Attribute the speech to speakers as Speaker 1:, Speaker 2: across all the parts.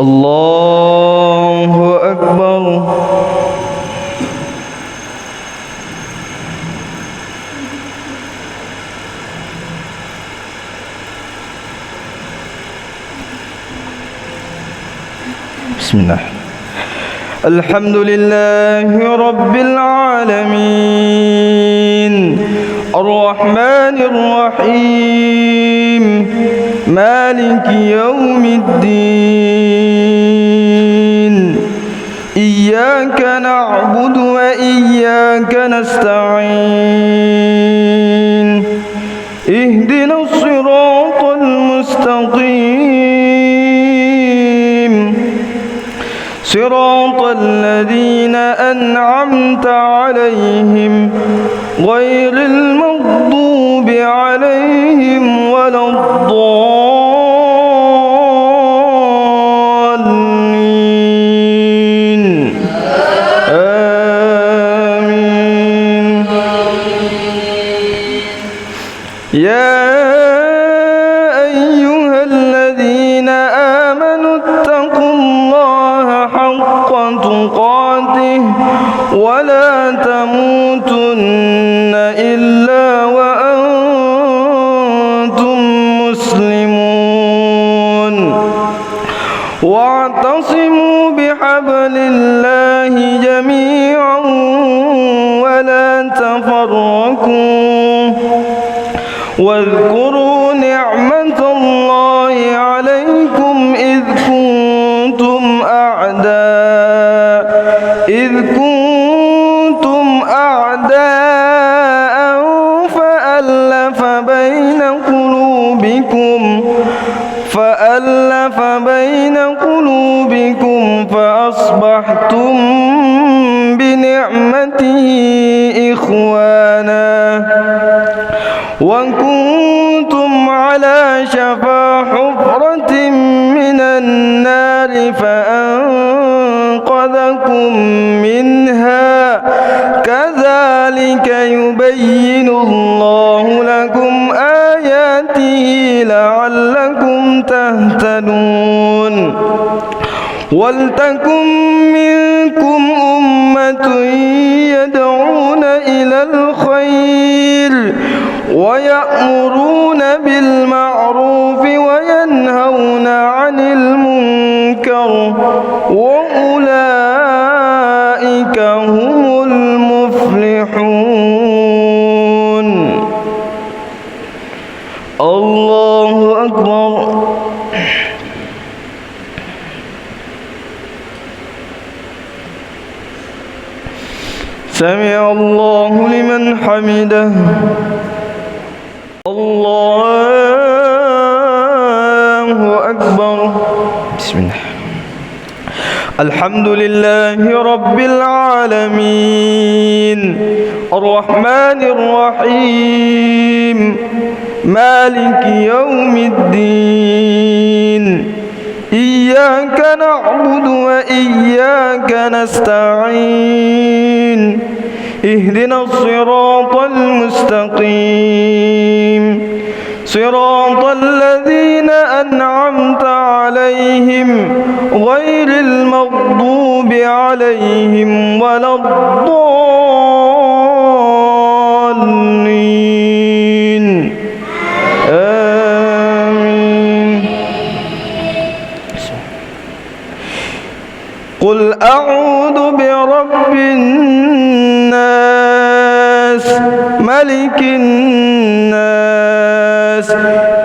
Speaker 1: الله أكبر. بسم الله. الحمد لله رب العالمين الرحمن الرحيم مالك يوم الدين إياك نعبد وإياك نستعين اهدنا الصراط المستقيم صراط الذين أنعمت عليهم غير المغضوب عليهم ولا الضالين آمين. يا أيها الذين آمنوا اتقوا الله حق تقاته ولا تموتن إلا وأنتم مسلمون واعتصموا بحبل الله جميعا ولا تفرقوا واذكروا نعمة الله عليكم إذ كنتم أعداء فألف بين قلوبكم فأصبحتم بنعمته إخوانا وكنتم على شفا حفرة من النار فأنقذكم منها كذلك يبين الله لكم آياته لعلكم تهتدون ولتكن منكم أمة يدعون إلى الخير ويأمرون بالمعروف وينهون عن المنكر وأولئك هم المفلحون. الله أكبر. سمع الله لمن حمده. الله أكبر. بسم الله. الحمد لله رب العالمين الرحمن الرحيم مالك يوم الدين إياك نعبد وإياك نستعين اهدنا الصراط المستقيم صراط الذين أنعمت عليهم غير المغضوب عليهم ولا الضالين آمين. قل أعوذ برب الناس ملك الناس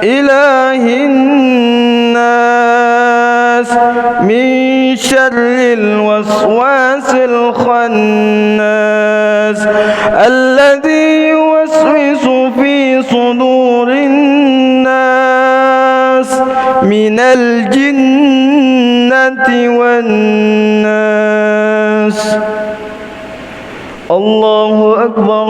Speaker 1: إله الناس من شر الوسواس الخناس الذي يوسوس في صدور الناس من الجنة والناس. الله أكبر.